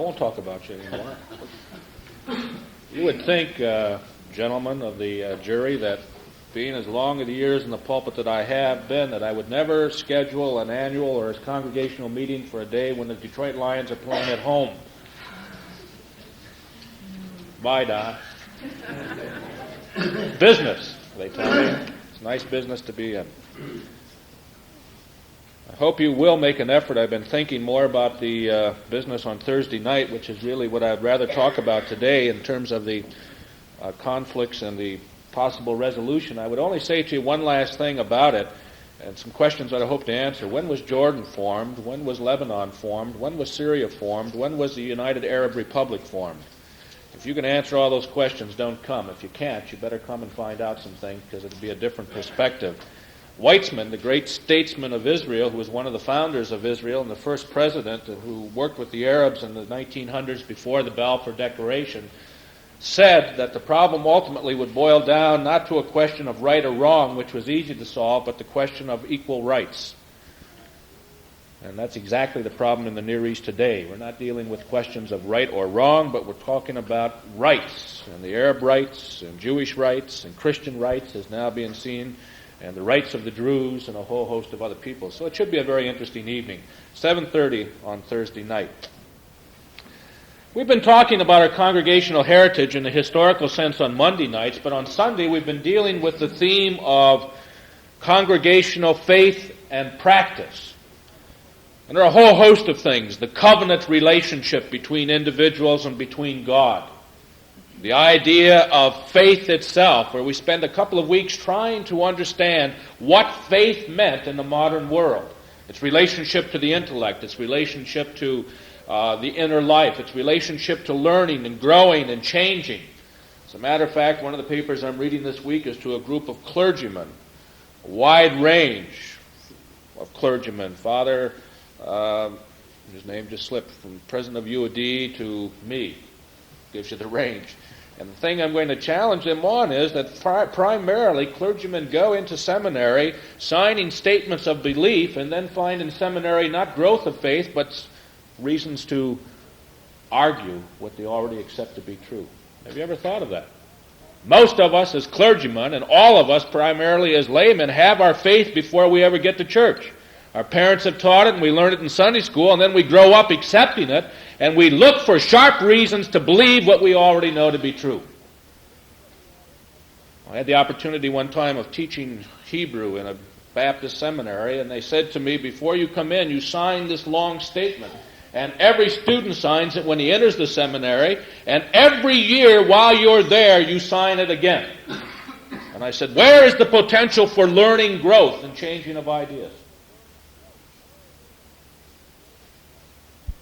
won't talk about you anymore. You would think, gentlemen of the jury, that being as long of the years in the pulpit that I have been, that I would never schedule an annual or a congregational meeting for a day when the Detroit Lions are playing at home. Bye, Don. Business, they tell me. It's nice business to be in. I hope you will make an effort. I've been thinking more about the business on Thursday night, which is really what I'd rather talk about today in terms of the conflicts and the possible resolution. I would only say to you one last thing about it, and some questions that I hope to answer. When was Jordan formed? When was Lebanon formed? When was Syria formed? When was the United Arab Republic formed? If you can answer all those questions, don't come. If you can't, you better come and find out some things, because it'll be a different perspective. Weizmann, the great statesman of Israel, who was one of the founders of Israel and the first president, and who worked with the Arabs in the 1900s before the Balfour Declaration, said that the problem ultimately would boil down not to a question of right or wrong, which was easy to solve, but the question of equal rights. And that's exactly the problem in the Near East today. We're not dealing with questions of right or wrong, but we're talking about rights. And the Arab rights and Jewish rights and Christian rights is now being seen, and the rights of the Druze and a whole host of other people. So it should be a very interesting evening. 7:30 on Thursday night. We've been talking about our congregational heritage in the historical sense on Monday nights, but on Sunday we've been dealing with the theme of congregational faith and practice. And there are a whole host of things. The covenant relationship between individuals and between God. The idea of faith itself, where we spend a couple of weeks trying to understand what faith meant in the modern world. Its relationship to the intellect, its relationship to the inner life, its relationship to learning and growing and changing. As a matter of fact, one of the papers I'm reading this week is to a group of clergymen, a wide range of clergymen. Father, his name just slipped, from president of UOD to me, gives you the range. And the thing I'm going to challenge them on is that primarily clergymen go into seminary signing statements of belief and then find in seminary not growth of faith, but reasons to argue what they already accept to be true. Have you ever thought of that? Most of us as clergymen, and all of us primarily as laymen, have our faith before we ever get to church. Our parents have taught it, and we learn it in Sunday school, and then we grow up accepting it, and we look for sharp reasons to believe what we already know to be true. I had the opportunity one time of teaching Hebrew in a Baptist seminary, and they said to me, before you come in, you sign this long statement. And every student signs it when he enters the seminary, and every year while you're there, you sign it again. And I said, where is the potential for learning, growth, and changing of ideas?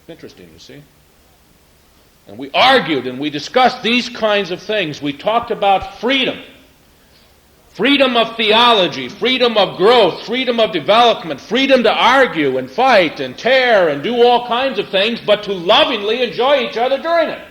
Interesting, you see. And we argued and we discussed these kinds of things. We talked about freedom. Freedom of theology, freedom of growth, freedom of development, freedom to argue and fight and tear and do all kinds of things, but to lovingly enjoy each other during it.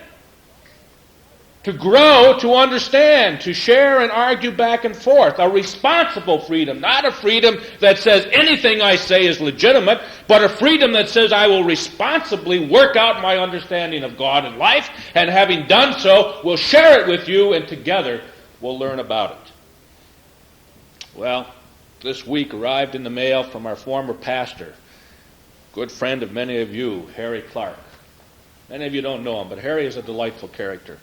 To grow, to understand, to share and argue back and forth. A responsible freedom, not a freedom that says anything I say is legitimate, but a freedom that says I will responsibly work out my understanding of God and life, and having done so, will share it with you, and together we'll learn about it. Well, this week arrived in the mail from our former pastor, good friend of many of you, Harry Clark. Many of you don't know him, but Harry is a delightful character.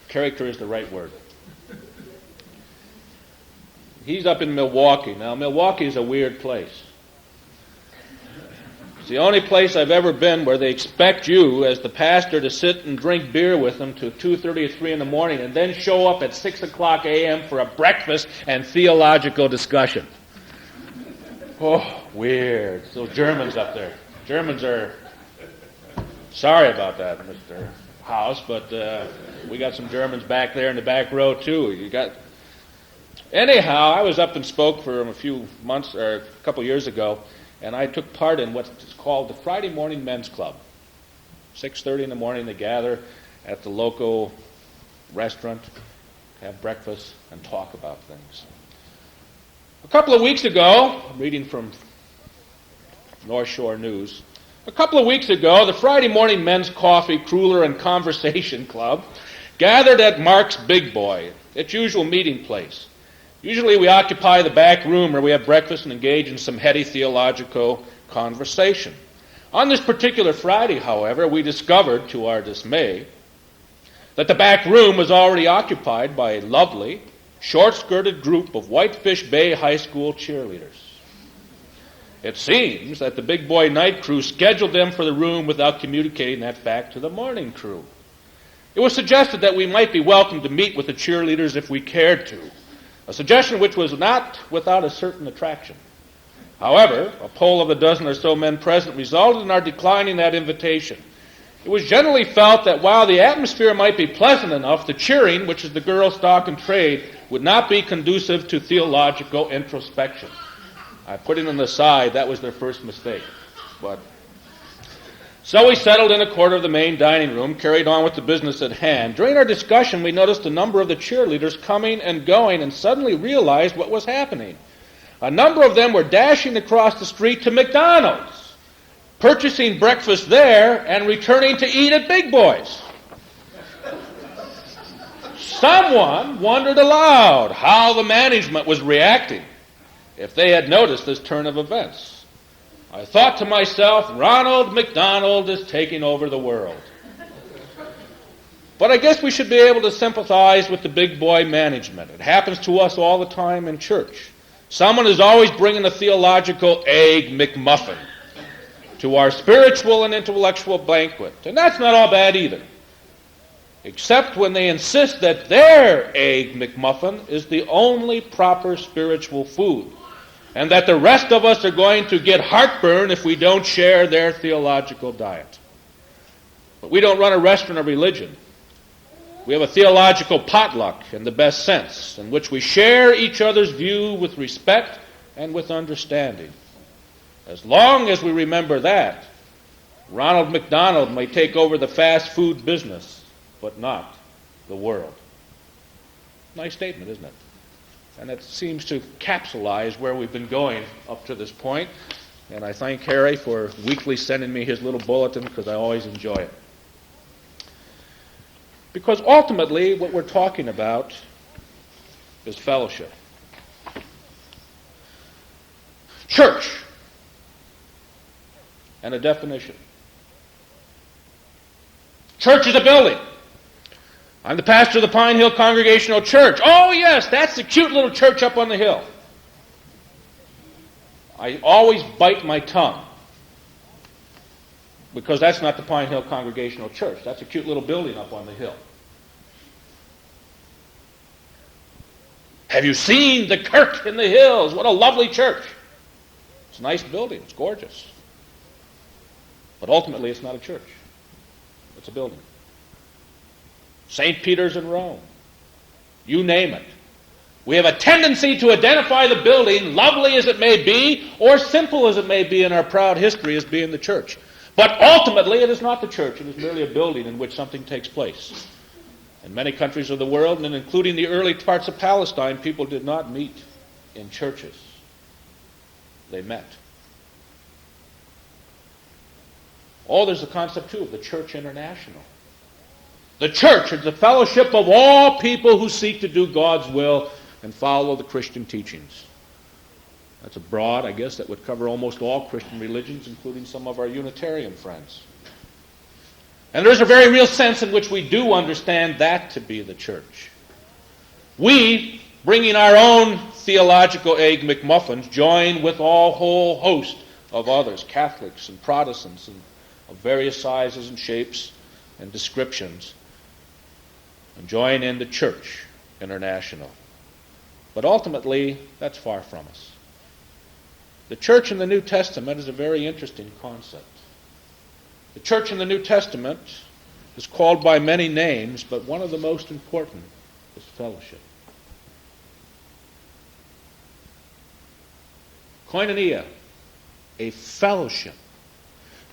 Character is the right word. He's up in Milwaukee. Now, Milwaukee is a weird place. It's the only place I've ever been where they expect you, as the pastor, to sit and drink beer with them till 2:30 or 3 in the morning, and then show up at 6 o'clock a.m. for a breakfast and theological discussion. Oh, weird. So Germans up there. Germans are... Sorry about that, Mr. House, but we got some Germans back there in the back row too. Anyhow, I was up and spoke for a few months or a couple years ago, and I took part in what's called the Friday Morning Men's Club. 6:30 in the morning, they gather at the local restaurant, have breakfast, and talk about things. A couple of weeks ago, reading from North Shore News, A couple of weeks ago, the Friday morning men's coffee, cruller, and conversation club gathered at Mark's Big Boy, its usual meeting place. Usually we occupy the back room where we have breakfast and engage in some heady theological conversation. On this particular Friday, however, we discovered, to our dismay, that the back room was already occupied by a lovely, short-skirted group of Whitefish Bay High School cheerleaders. It seems that the Big Boy night crew scheduled them for the room without communicating that fact to the morning crew. It was suggested that we might be welcome to meet with the cheerleaders if we cared to, a suggestion which was not without a certain attraction. However, a poll of a dozen or so men present resulted in our declining that invitation. It was generally felt that while the atmosphere might be pleasant enough, the cheering, which is the girls' stock and trade, would not be conducive to theological introspection. I put it on the side, that was their first mistake. So we settled in a corner of the main dining room, carried on with the business at hand. During our discussion, we noticed a number of the cheerleaders coming and going and suddenly realized what was happening. A number of them were dashing across the street to McDonald's, purchasing breakfast there and returning to eat at Big Boy's. Someone wondered aloud how the management was reacting if they had noticed this turn of events. I thought to myself, Ronald McDonald is taking over the world. But I guess we should be able to sympathize with the Big Boy management. It happens to us all the time in church. Someone is always bringing a theological egg McMuffin to our spiritual and intellectual banquet. And that's not all bad either, except when they insist that their egg McMuffin is the only proper spiritual food, and that the rest of us are going to get heartburn if we don't share their theological diet. But we don't run a restaurant of religion. We have a theological potluck in the best sense, in which we share each other's view with respect and with understanding. As long as we remember that, Ronald McDonald may take over the fast food business, but not the world. Nice statement, isn't it? And it seems to capsulize where we've been going up to this point. And I thank Harry for weekly sending me his little bulletin, because I always enjoy it. Because ultimately, what we're talking about is fellowship. Church. And a definition. Church is a building. I'm the pastor of the Pine Hill Congregational Church. Oh, yes, that's the cute little church up on the hill. I always bite my tongue, because that's not the Pine Hill Congregational Church. That's a cute little building up on the hill. Have you seen the Kirk in the Hills? What a lovely church. It's a nice building. It's gorgeous. But ultimately, it's not a church. It's a building. St. Peter's in Rome. You name it. We have a tendency to identify the building, lovely as it may be, or simple as it may be in our proud history, as being the church. But ultimately, it is not the church. It is merely a building in which something takes place. In many countries of the world, and including the early parts of Palestine, people did not meet in churches. They met. Oh, there's the concept, too, of the church international. The church is the fellowship of all people who seek to do God's will and follow the Christian teachings. That's a broad, I guess, that would cover almost all Christian religions, including some of our Unitarian friends. And there's a very real sense in which we do understand that to be the church. We, bringing our own theological egg McMuffins, join with a whole host of others, Catholics and Protestants and of various sizes and shapes and descriptions, and join in the church international. But ultimately, that's far from us. The church in the New Testament is a very interesting concept. The church in the New Testament is called by many names, but one of the most important is fellowship. Koinonia, a fellowship.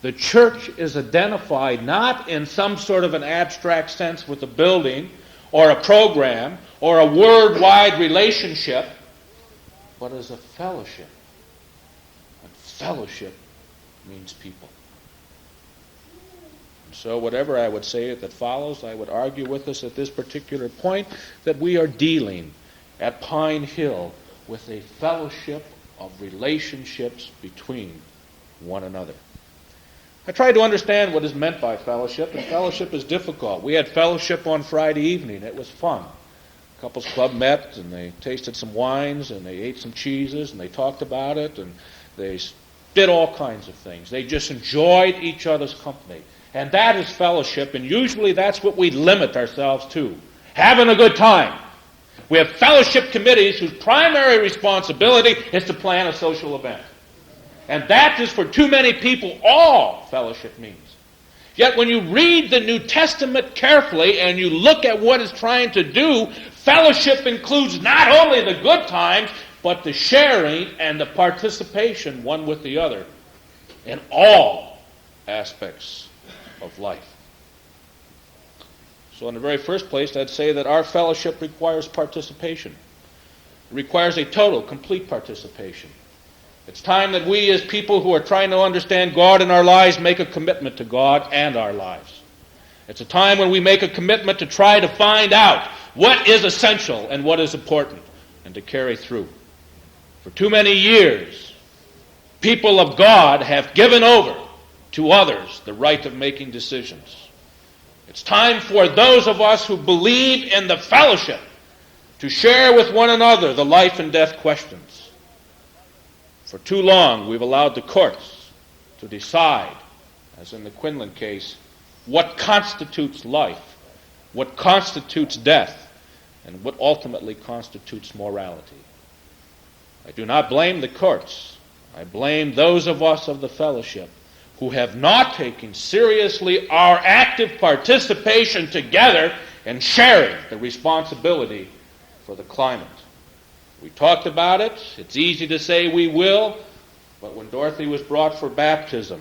The church is identified not in some sort of an abstract sense with a building or a program or a worldwide relationship, but as a fellowship. And fellowship means people. So whatever I would say that follows, I would argue with us at this particular point that we are dealing at Pine Hill with a fellowship of relationships between one another. I tried to understand what is meant by fellowship, and fellowship is difficult. We had fellowship on Friday evening. It was fun. Couples Club met, and they tasted some wines, and they ate some cheeses, and they talked about it, and they did all kinds of things. They just enjoyed each other's company. And that is fellowship, and usually that's what we limit ourselves to, having a good time. We have fellowship committees whose primary responsibility is to plan a social event. And that is for too many people all fellowship means. Yet when you read the New Testament carefully and you look at what it's trying to do, fellowship includes not only the good times, but the sharing and the participation one with the other in all aspects of life. So in the very first place, I'd say that our fellowship requires participation. It requires a total, complete participation. It's time that we as people who are trying to understand God in our lives make a commitment to God and our lives. It's a time when we make a commitment to try to find out what is essential and what is important and to carry through. For too many years, people of God have given over to others the right of making decisions. It's time for those of us who believe in the fellowship to share with one another the life and death questions. For too long, we've allowed the courts to decide, as in the Quinlan case, what constitutes life, what constitutes death, and what ultimately constitutes morality. I do not blame the courts. I blame those of us of the fellowship who have not taken seriously our active participation together in sharing the responsibility for the climate. We talked about it. It's easy to say we will, but when Dorothy was brought for baptism,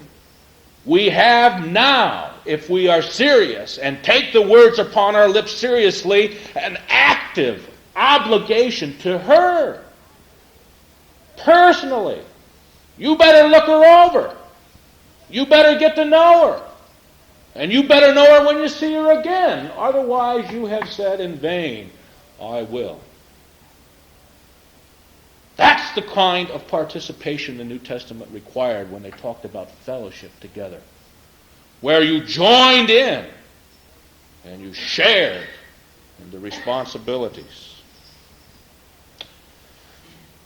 we have now, if we are serious and take the words upon our lips seriously, an active obligation to her. Personally. You better look her over. You better get to know her. And you better know her when you see her again. Otherwise, you have said in vain, I will. That's the kind of participation the New Testament required when they talked about fellowship together, where you joined in and you shared in the responsibilities.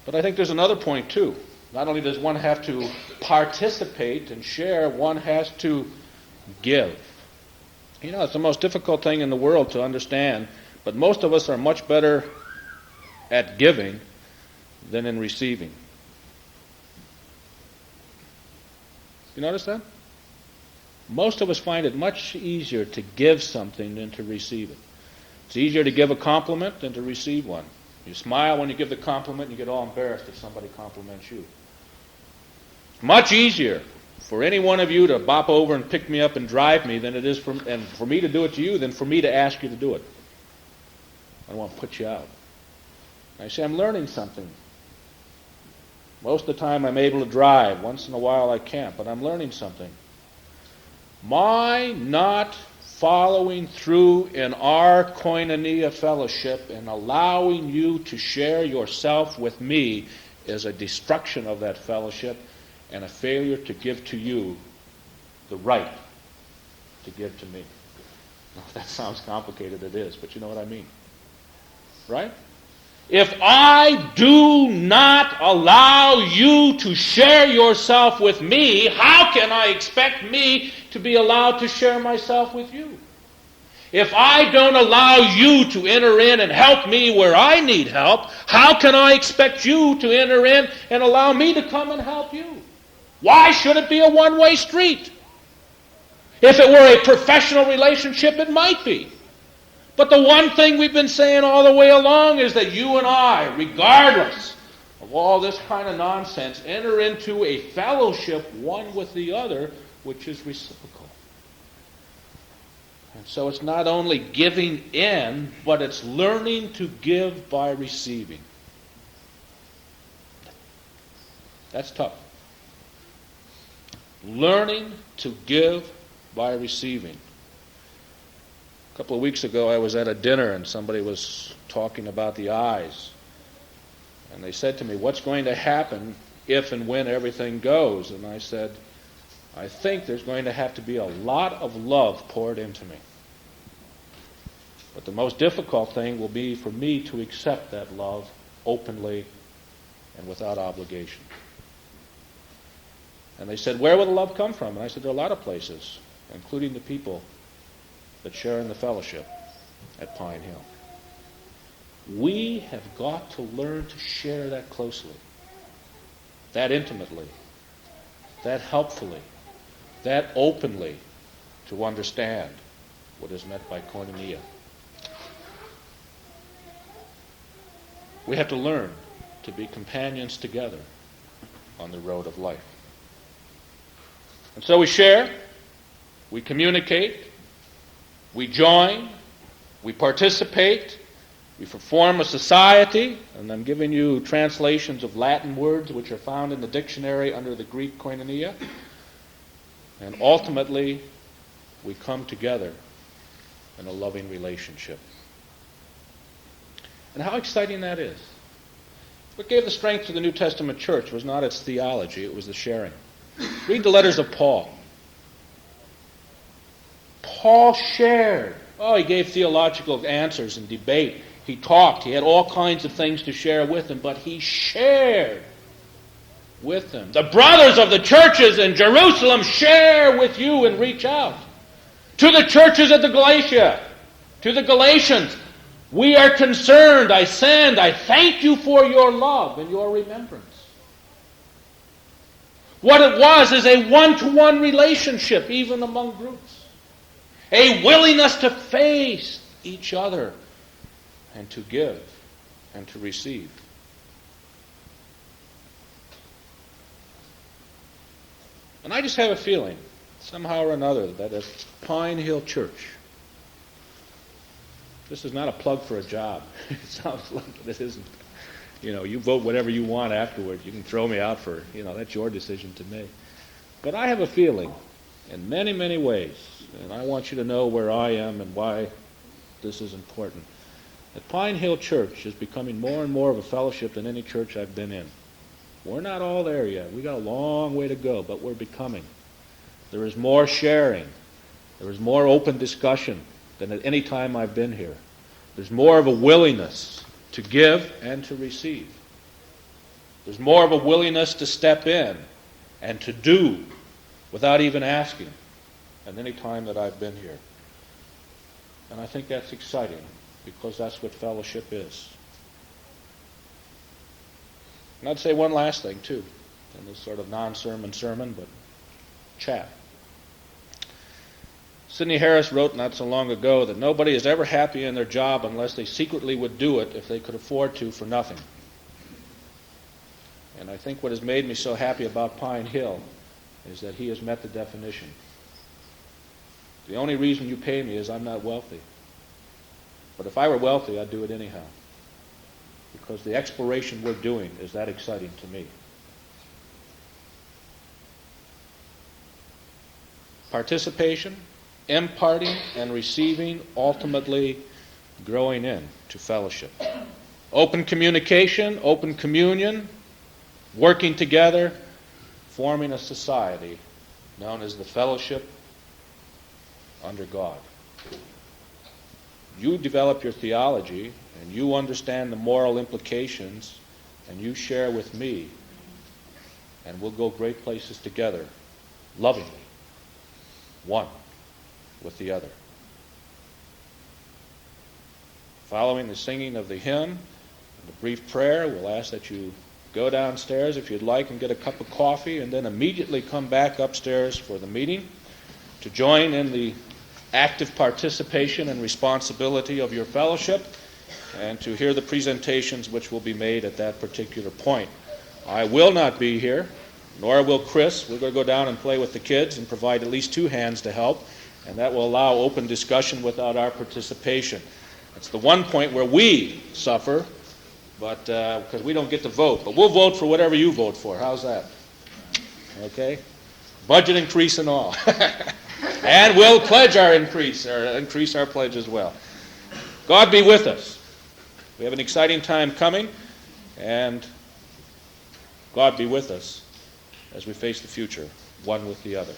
But I think there's another point too. Not only does one have to participate and share, one has to give. You know, it's the most difficult thing in the world to understand, but most of us are much better at giving than in receiving. You notice that? Most of us find it much easier to give something than to receive it. It's easier to give a compliment than to receive one. You smile when you give the compliment, and you get all embarrassed if somebody compliments you. It's much easier for any one of you to bop over and pick me up and drive me than it is for me to do it to you than for me to ask you to do it. I don't want to put you out. I say, I'm learning something. Most of the time I'm able to drive. Once in a while I can't, but I'm learning something. My not following through in our koinonia fellowship and allowing you to share yourself with me is a destruction of that fellowship and a failure to give to you the right to give to me. Now, if that sounds complicated, it is, but you know what I mean. Right? If I do not allow you to share yourself with me, how can I expect me to be allowed to share myself with you? If I don't allow you to enter in and help me where I need help, how can I expect you to enter in and allow me to come and help you? Why should it be a one-way street? If it were a professional relationship, it might be. But the one thing we've been saying all the way along is that you and I, regardless of all this kind of nonsense, enter into a fellowship one with the other, which is reciprocal. And so it's not only giving in, but it's learning to give by receiving. That's tough. Learning to give by receiving. A couple of weeks ago, I was at a dinner and somebody was talking about the eyes. And they said to me, what's going to happen if and when everything goes? And I said, I think there's going to have to be a lot of love poured into me. But the most difficult thing will be for me to accept that love openly and without obligation. And they said, where will the love come from? And I said, there are a lot of places, including the people that share in the fellowship at Pine Hill. We have got to learn to share that closely, that intimately, that helpfully, that openly, to understand what is meant by koinonia. We have to learn to be companions together on the road of life. And so we share, we communicate, we join, we participate, we form a society, and I'm giving you translations of Latin words which are found in the dictionary under the Greek koinonia. And ultimately, we come together in a loving relationship. And how exciting that is. What gave the strength to the New Testament church was not its theology, it was the sharing. Read the letters of Paul. Paul shared. Oh, he gave theological answers and debate. He talked. He had all kinds of things to share with them, but he shared with them. The brothers of the churches in Jerusalem share with you and reach out. To the churches at the Galatia, to the Galatians, we are concerned. I thank you for your love and your remembrance. What it was is a one-to-one relationship, even among groups. A willingness to face each other and to give and to receive. And I just have a feeling, somehow or another, that at Pine Hill Church, this is not a plug for a job. It sounds like this isn't. You vote whatever you want afterwards. You can throw me out for, that's your decision to make. But I have a feeling, in many, many ways, and I want you to know where I am and why this is important, that Pine Hill Church is becoming more and more of a fellowship than any church I've been in. We're not all there yet. We've got a long way to go, but we're becoming. There is more sharing. There is more open discussion than at any time I've been here. There's more of a willingness to give and to receive. There's more of a willingness to step in and to do without even asking at any time that I've been here. And I think that's exciting because that's what fellowship is. And I'd say one last thing, too, in this sort of non-sermon sermon, but chat. Sidney Harris wrote not so long ago that nobody is ever happy in their job unless they secretly would do it if they could afford to for nothing. And I think what has made me so happy about Pine Hill is that he has met the definition. The only reason you pay me is I'm not wealthy. But if I were wealthy, I'd do it anyhow. Because the exploration we're doing is that exciting to me. Participation, imparting and receiving, ultimately growing in to fellowship. Open communication, open communion, working together, forming a society known as the fellowship under God. You develop your theology and you understand the moral implications and you share with me and we'll go great places together, lovingly, one with the other. Following the singing of the hymn and the brief prayer, we'll ask that you go downstairs if you'd like and get a cup of coffee and then immediately come back upstairs for the meeting to join in the active participation and responsibility of your fellowship and to hear the presentations which will be made at that particular point. I will not be here, nor will Chris. We're going to go down and play with the kids and provide at least two hands to help, and that will allow open discussion without our participation. It's the one point where we suffer, but because we don't get to vote. But we'll vote for whatever you vote for. How's that? Okay? Budget increase and all. And we'll pledge our increase, or increase our pledge as well. God be with us. We have an exciting time coming, and God be with us as we face the future, one with the other.